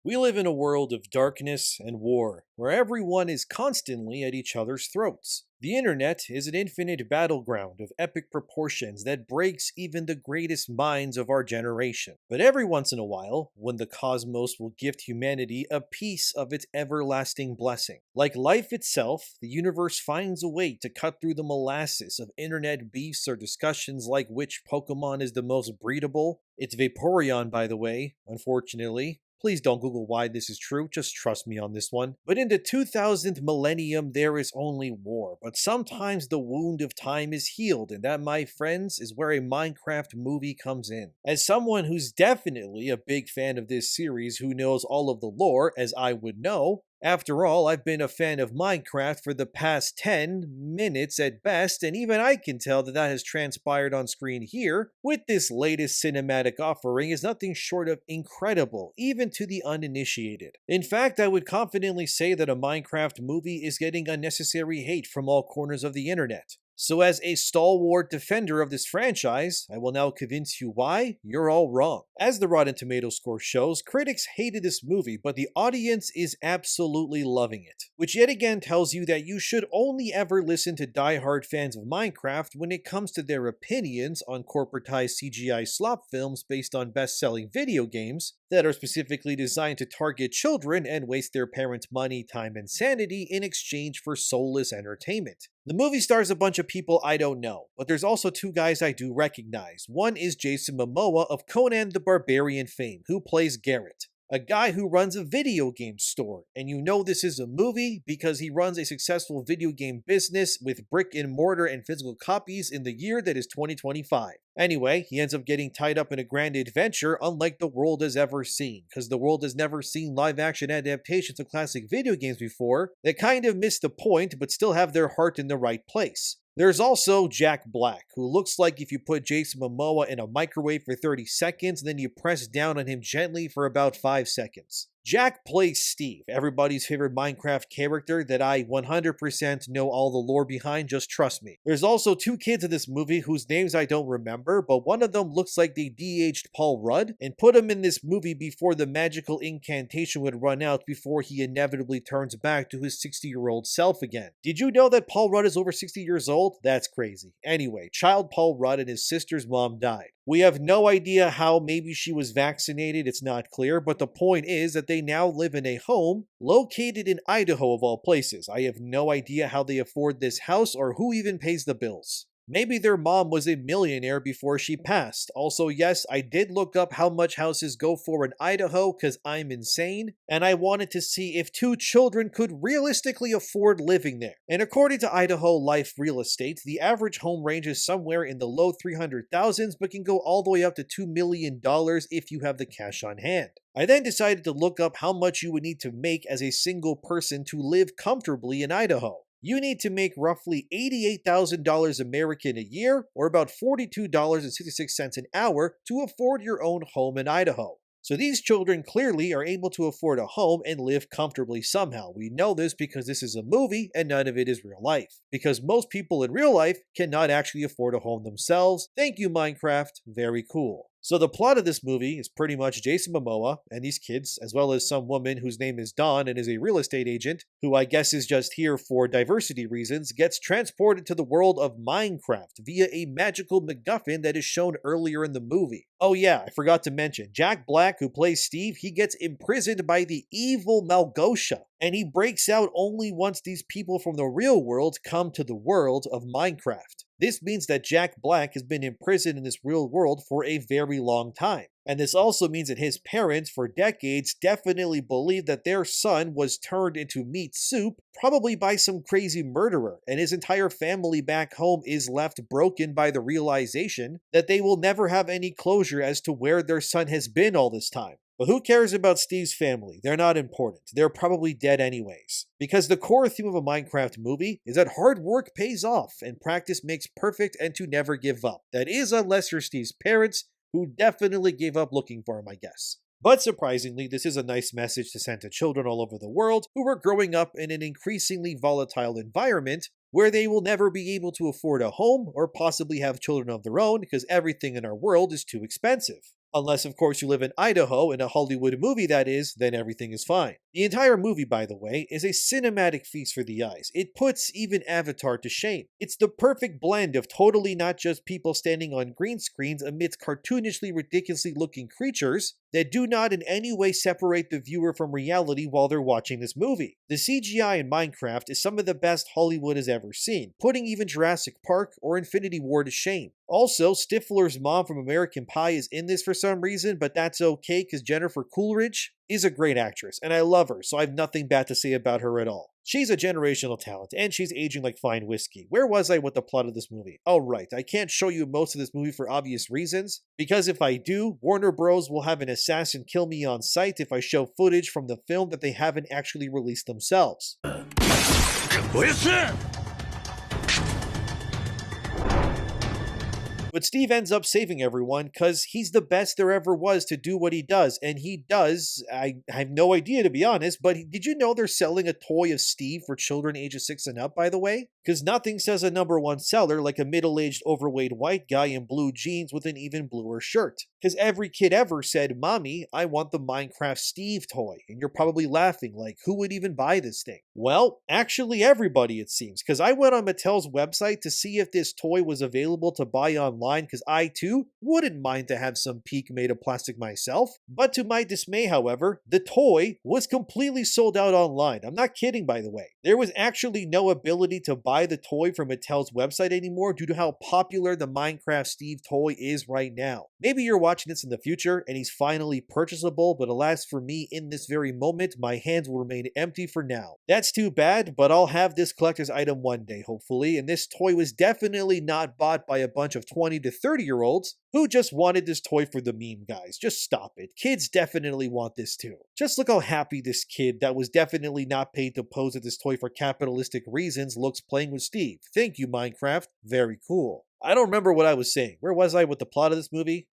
We live in a world of darkness and war, where everyone is constantly at each other's throats. The internet is an infinite battleground of epic proportions that breaks even the greatest minds of our generation. But every once in a while, when the cosmos will gift humanity a piece of its everlasting blessing. Like life itself, the universe finds a way to cut through the molasses of internet beefs or discussions like which Pokemon is the most breedable. It's Vaporeon, by the way, unfortunately. Please don't Google why this is true, just trust me on this one. But in the 2000th millennium, there is only war. But sometimes the wound of time is healed, and that, my friends, is where a Minecraft movie comes in. As someone who's definitely a big fan of this series who knows all of the lore, as I would know, after all, I've been a fan of Minecraft for the past 10 minutes at best, and even I can tell that has transpired on screen here, with this latest cinematic offering is nothing short of incredible, even to the uninitiated. In fact, I would confidently say that a Minecraft movie is getting unnecessary hate from all corners of the internet. So as a stalwart defender of this franchise, I will now convince you why you're all wrong. As the Rotten Tomatoes score shows, critics hated this movie, but the audience is absolutely loving it. Which yet again tells you that you should only ever listen to die-hard fans of Minecraft when it comes to their opinions on corporatized CGI slop films based on best-selling video games that are specifically designed to target children and waste their parents' money, time, and sanity in exchange for soulless entertainment. The movie stars a bunch of people I don't know, but there's also two guys I do recognize. One is Jason Momoa of Conan the Barbarian fame, who plays Garrett, a guy who runs a video game store. And you know this is a movie because he runs a successful video game business with brick and mortar and physical copies in the year that is 2025. Anyway, he ends up getting tied up in a grand adventure unlike the world has ever seen, because the world has never seen live-action adaptations of classic video games before that kind of miss the point but still have their heart in the right place. There's also Jack Black, who looks like if you put Jason Momoa in a microwave for 30 seconds, then you press down on him gently for about 5 seconds. Jack plays Steve, everybody's favorite Minecraft character that I 100% know all the lore behind, just trust me. There's also two kids in this movie whose names I don't remember, but one of them looks like they de-aged Paul Rudd and put him in this movie before the magical incantation would run out before he inevitably turns back to his 60-year-old self again. Did you know that Paul Rudd is over 60 years old? That's crazy. Anyway, child Paul Rudd and his sister's mom died. We have no idea how, maybe she was vaccinated, it's not clear, but the point is that they now live in a home located in Idaho of all places. I have no idea how they afford this house or who even pays the bills. Maybe their mom was a millionaire before she passed. Also, yes, I did look up how much houses go for in Idaho because I'm insane, and I wanted to see if two children could realistically afford living there. And according to Idaho Life Real Estate, the average home ranges somewhere in the low 300,000s but can go all the way up to $2 million if you have the cash on hand. I then decided to look up how much you would need to make as a single person to live comfortably in Idaho. You need to make roughly $88,000 American a year, or about $42.66 an hour, to afford your own home in Idaho. So these children clearly are able to afford a home and live comfortably somehow. We know this because this is a movie and none of it is real life. Because most people in real life cannot actually afford a home themselves. Thank you, Minecraft. Very cool. So the plot of this movie is pretty much Jason Momoa and these kids, as well as some woman whose name is Dawn and is a real estate agent, who I guess is just here for diversity reasons, gets transported to the world of Minecraft via a magical MacGuffin that is shown earlier in the movie. Oh yeah, I forgot to mention, Jack Black, who plays Steve, he gets imprisoned by the evil Malgosha, and he breaks out only once these people from the real world come to the world of Minecraft. This means that Jack Black has been imprisoned in this real world for a very long time. And this also means that his parents, for decades, definitely believed that their son was turned into meat soup, probably by some crazy murderer, and his entire family back home is left broken by the realization that they will never have any closure as to where their son has been all this time. But who cares about Steve's family? They're not important. They're probably dead anyways. Because the core theme of a Minecraft movie is that hard work pays off and practice makes perfect and to never give up. That is, unless you're Steve's parents, who definitely gave up looking for him, I guess. But surprisingly, this is a nice message to send to children all over the world who are growing up in an increasingly volatile environment where they will never be able to afford a home or possibly have children of their own because everything in our world is too expensive. Unless, of course, you live in Idaho in a Hollywood movie, that is, then everything is fine. The entire movie, by the way, is a cinematic feast for the eyes. It puts even Avatar to shame. It's the perfect blend of totally not just people standing on green screens amidst cartoonishly ridiculously looking creatures that do not in any way separate the viewer from reality while they're watching this movie. The CGI in Minecraft is some of the best Hollywood has ever seen, putting even Jurassic Park or Infinity War to shame. Also, Stifler's mom from American Pie is in this for some reason, but that's okay because Jennifer Coolidge is a great actress, and I love her, so I have nothing bad to say about her at all. She's a generational talent, and she's aging like fine whiskey. Where was I with the plot of this movie? Oh right, I can't show you most of this movie for obvious reasons, because if I do, Warner Bros. Will have an assassin kill me on sight if I show footage from the film that they haven't actually released themselves. But Steve ends up saving everyone because he's the best there ever was to do what he does. And he does, I have no idea to be honest, but did you know they're selling a toy of Steve for children ages 6 and up, by the way? Because nothing says a #1 seller like a middle-aged overweight white guy in blue jeans with an even bluer shirt. Because every kid ever said, "Mommy, I want the Minecraft Steve toy." And you're probably laughing like, who would even buy this thing? Well, actually everybody it seems, because I went on Mattel's website to see if this toy was available to buy online, because I too wouldn't mind to have some peak made of plastic myself. But to my dismay, however, the toy was completely sold out online. I'm not kidding, by the way. There was actually no ability to buy the toy from Mattel's website anymore due to how popular the Minecraft Steve toy is right now. Maybe you're watching this in the future and he's finally purchasable, but alas for me, in this very moment, my hands will remain empty for now. That's too bad, but I'll have this collector's item one day, hopefully, and this toy was definitely not bought by a bunch of 20 to 30-year-olds who just wanted this toy for the meme, guys. Just stop it. Kids definitely want this too. Just look how happy this kid that was definitely not paid to pose at this toy for capitalistic reasons looks playing with Steve. Thank you, Minecraft. Very cool. I don't remember what I was saying. Where was I with the plot of this movie?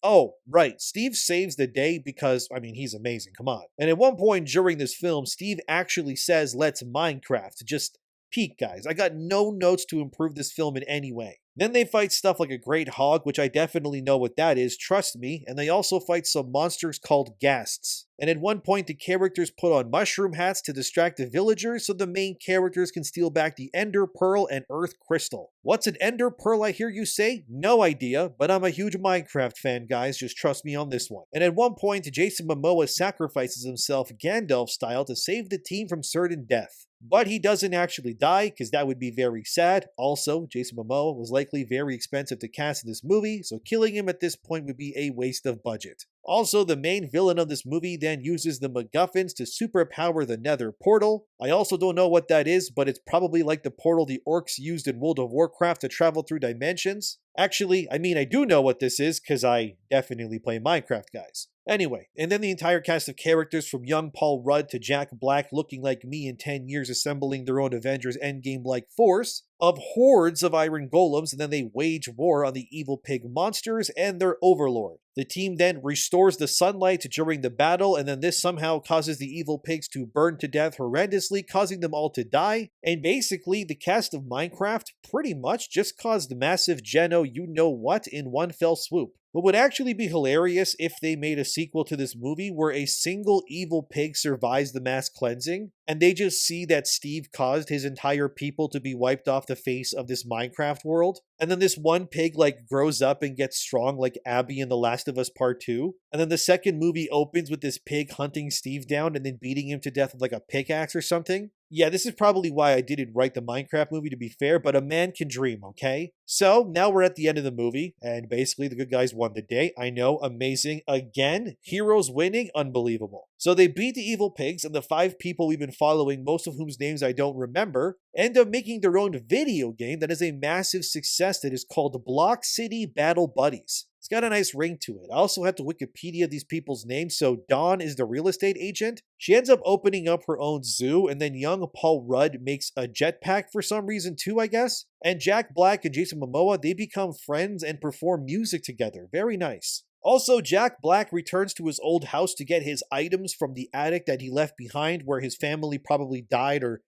Oh, right. Steve saves the day because, I mean, he's amazing. Come on. And at one point during this film, Steve actually says, "Let's Minecraft." Just peak, guys. I got no notes to improve this film in any way. Then they fight stuff like a great hog, which I definitely know what that is, trust me, and they also fight some monsters called ghasts. And at one point, the characters put on mushroom hats to distract the villagers so the main characters can steal back the Ender Pearl and Earth Crystal. What's an Ender Pearl, I hear you say? No idea, but I'm a huge Minecraft fan, guys, just trust me on this one. And at one point, Jason Momoa sacrifices himself Gandalf style to save the team from certain death. But he doesn't actually die, because that would be very sad. Also, Jason Momoa was likely very expensive to cast in this movie, so killing him at this point would be a waste of budget. Also, the main villain of this movie then uses the MacGuffins to superpower the Nether portal. I also don't know what that is, but it's probably like the portal the orcs used in World of Warcraft to travel through dimensions. Actually, I mean, I do know what this is, because I definitely play Minecraft, guys. Anyway, and then the entire cast of characters from young Paul Rudd to Jack Black looking like me in 10 years assembling their own Avengers Endgame-like force of hordes of iron golems, and then they wage war on the evil pig monsters and their overlord. The team then restores the sunlight during the battle, and then this somehow causes the evil pigs to burn to death horrendously, causing them all to die. And basically, the cast of Minecraft pretty much just caused massive Geno you-know-what in one fell swoop. What would actually be hilarious if they made a sequel to this movie where a single evil pig survives the mass cleansing, and they just see that Steve caused his entire people to be wiped off the face of this Minecraft world, and then this one pig grows up and gets strong like Abby in The Last of Us Part 2, and then the second movie opens with this pig hunting Steve down and then beating him to death with a pickaxe or something. Yeah, this is probably why I didn't write the Minecraft movie, to be fair, but a man can dream, okay? So, now we're at the end of the movie, and basically the good guys won the day. I know, amazing. Again, heroes winning, unbelievable. So they beat the evil pigs, and the 5 people we've been following, most of whose names I don't remember, end up making their own video game that is a massive success that is called Block City Battle Buddies. It's got a nice ring to it. I also had to Wikipedia these people's names, so Dawn is the real estate agent. She ends up opening up her own zoo, and then young Paul Rudd makes a jetpack for some reason too, I guess. And Jack Black and Jason Momoa, they become friends and perform music together. Very nice. Also, Jack Black returns to his old house to get his items from the attic that he left behind where his family probably died or,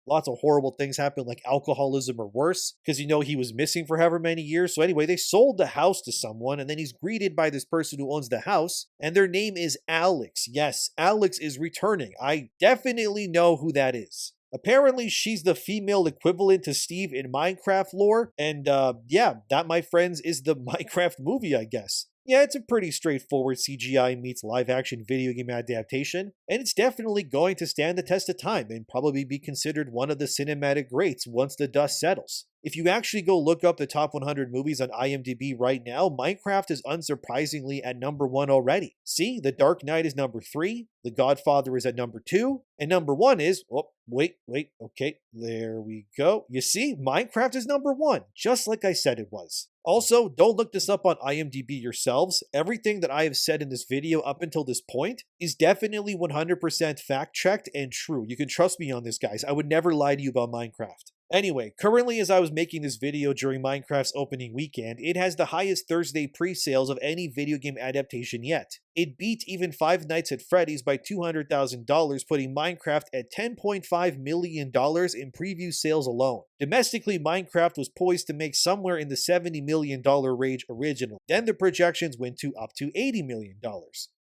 lots of horrible things happened like alcoholism or worse because, he was missing for however many years. So anyway, they sold the house to someone and then he's greeted by this person who owns the house and their name is Alex. Yes, Alex is returning. I definitely know who that is. Apparently, she's the female equivalent to Steve in Minecraft lore, and yeah, that, my friends, is the Minecraft movie, I guess. Yeah, it's a pretty straightforward CGI meets live action video game adaptation, and it's definitely going to stand the test of time and probably be considered one of the cinematic greats once the dust settles. If you actually go look up the top 100 movies on IMDb right now, Minecraft is unsurprisingly at number 1 already. See, The Dark Knight is number 3, The Godfather is at number 2, and number 1 is, okay, there we go. You see, Minecraft is number 1, just like I said it was. Also, don't look this up on IMDb yourselves. Everything that I have said in this video up until this point is definitely 100% fact-checked and true. You can trust me on this, guys. I would never lie to you about Minecraft. Anyway, currently as I was making this video during Minecraft's opening weekend, it has the highest Thursday pre-sales of any video game adaptation yet. It beat even Five Nights at Freddy's by $200,000, putting Minecraft at $10.5 million in preview sales alone. Domestically, Minecraft was poised to make somewhere in the $70 million range originally. Then the projections went to up to $80 million.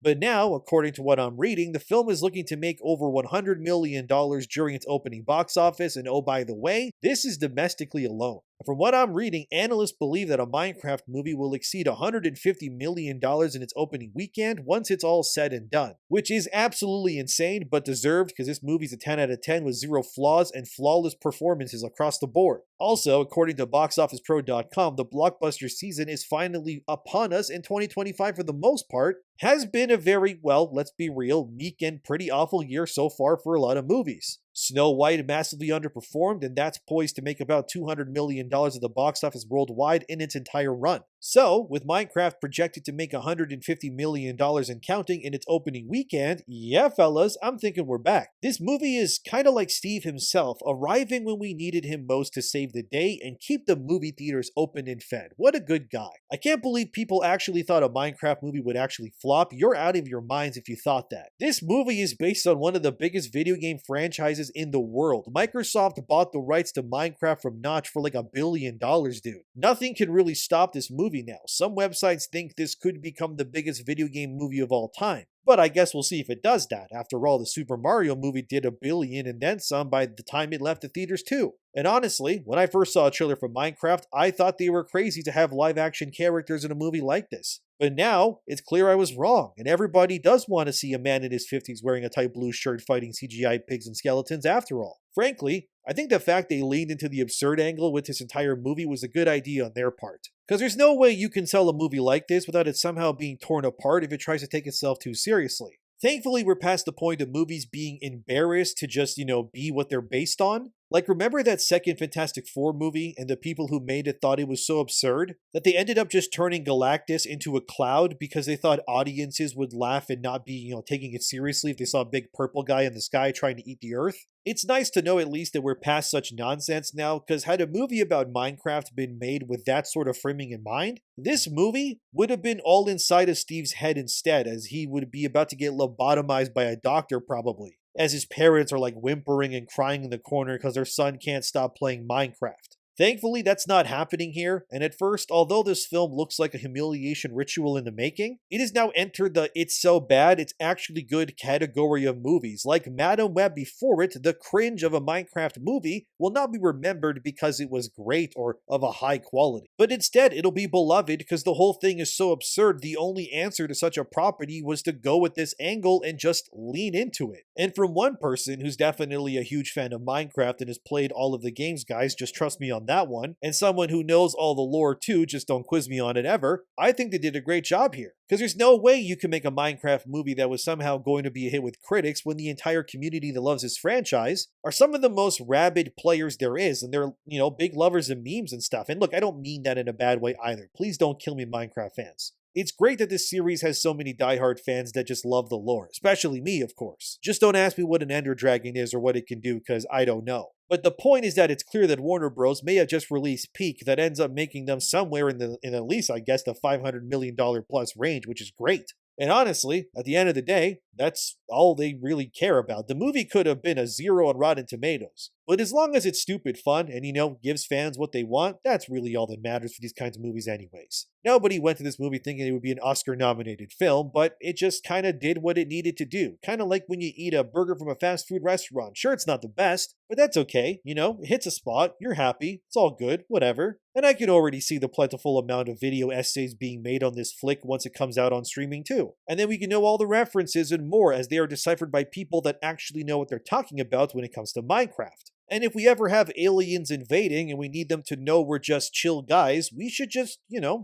But now, according to what I'm reading, the film is looking to make over $100 million during its opening box office, and oh by the way, this is domestically alone. From what I'm reading, analysts believe that a Minecraft movie will exceed $150 million in its opening weekend once it's all said and done, which is absolutely insane but deserved because this movie's a 10 out of 10 with zero flaws and flawless performances across the board. Also, according to BoxOfficePro.com, the blockbuster season is finally upon us in 2025 for the most part. Has been a very, well, let's be real, meek and pretty awful year so far for a lot of movies. Snow White massively underperformed, and that's poised to make about $200 million at the box office worldwide in its entire run. So, with Minecraft projected to make $150 million and counting in its opening weekend, yeah fellas, I'm thinking we're back. This movie is kinda like Steve himself, arriving when we needed him most to save the day and keep the movie theaters open and fed. What a good guy. I can't believe people actually thought a Minecraft movie would actually flop. You're out of your minds if you thought that. This movie is based on one of the biggest video game franchises in the world. Microsoft bought the rights to Minecraft from Notch for like $1 billion, dude. Nothing can really stop this movie now. Some websites think this could become the biggest video game movie of all time. But I guess we'll see if it does that. After all, the Super Mario movie did $1 billion and then some by the time it left the theaters too. And honestly, when I first saw a trailer for Minecraft, I thought they were crazy to have live action characters in a movie like this. But now, it's clear I was wrong, and everybody does want to see a man in his 50s wearing a tight blue shirt fighting CGI pigs and skeletons after all. Frankly, I think the fact they leaned into the absurd angle with this entire movie was a good idea on their part. Because there's no way you can sell a movie like this without it somehow being torn apart if it tries to take itself too seriously. Thankfully, we're past the point of movies being embarrassed to just, be what they're based on. Like, remember that second Fantastic Four movie and the people who made it thought it was so absurd that they ended up just turning Galactus into a cloud because they thought audiences would laugh and not be, taking it seriously if they saw a big purple guy in the sky trying to eat the earth? It's nice to know at least that we're past such nonsense now, because had a movie about Minecraft been made with that sort of framing in mind, this movie would have been all inside of Steve's head instead, as he would be about to get lobotomized by a doctor probably, as his parents are like whimpering and crying in the corner because their son can't stop playing Minecraft. Thankfully, that's not happening here, and at first, although this film looks like a humiliation ritual in the making, it has now entered the "it's so bad, it's actually good" category of movies. Like Madam Web before it, the cringe of a Minecraft movie will not be remembered because it was great or of a high quality, but instead it'll be beloved because the whole thing is so absurd. The only answer to such a property was to go with this angle and just lean into it. And from one person who's definitely a huge fan of Minecraft and has played all of the games, guys, just trust me on that one, and someone who knows all the lore too, just don't quiz me on it ever, I think they did a great job here. Because there's no way you can make a Minecraft movie that was somehow going to be a hit with critics when the entire community that loves this franchise are some of the most rabid players there is, and they're, big lovers of memes and stuff. And look, I don't mean that in a bad way either. Please don't kill me, Minecraft fans. It's great that this series has so many diehard fans that just love the lore, especially me, of course. Just don't ask me what an Ender Dragon is or what it can do, because I don't know. But the point is that it's clear that Warner Bros. May have just released Peak that ends up making them somewhere in at least, I guess, the $500 million plus range, which is great. And honestly, at the end of the day, that's all they really care about. The movie could have been a 0 on Rotten Tomatoes. But as long as it's stupid fun and, gives fans what they want, that's really all that matters for these kinds of movies, anyways. Nobody went to this movie thinking it would be an Oscar nominated film, but it just kind of did what it needed to do. Kind of like when you eat a burger from a fast food restaurant. Sure, it's not the best, but that's okay. It hits a spot, you're happy, it's all good, whatever. And I can already see the plentiful amount of video essays being made on this flick once it comes out on streaming too. And then we can know all the references and more as they are deciphered by people that actually know what they're talking about when it comes to Minecraft. And if we ever have aliens invading and we need them to know we're just chill guys, we should just,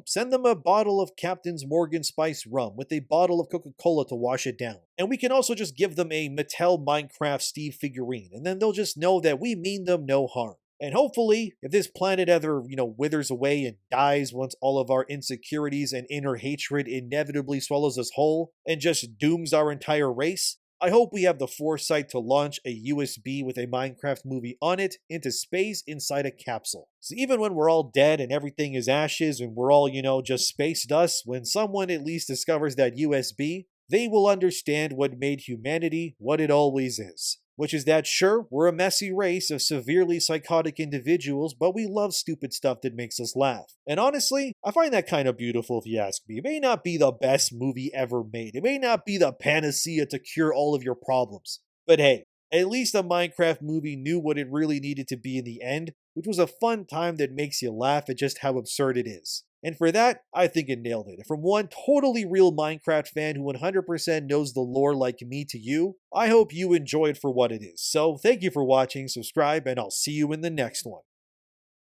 send them a bottle of Captain's Morgan Spice rum with a bottle of Coca-Cola to wash it down. And we can also just give them a Mattel Minecraft Steve figurine, and then they'll just know that we mean them no harm. And hopefully, if this planet ever, withers away and dies once all of our insecurities and inner hatred inevitably swallows us whole and just dooms our entire race, I hope we have the foresight to launch a USB with a Minecraft movie on it into space inside a capsule. So even when we're all dead and everything is ashes and we're all, just space dust, when someone at least discovers that USB, they will understand what made humanity what it always is. Which is that, sure, we're a messy race of severely psychotic individuals, but we love stupid stuff that makes us laugh. And honestly, I find that kind of beautiful if you ask me. It may not be the best movie ever made. It may not be the panacea to cure all of your problems. But hey, at least the Minecraft movie knew what it really needed to be in the end, which was a fun time that makes you laugh at just how absurd it is. And for that, I think it nailed it. And from one totally real Minecraft fan who 100% knows the lore like me to you, I hope you enjoy it for what it is. So thank you for watching, subscribe, and I'll see you in the next one.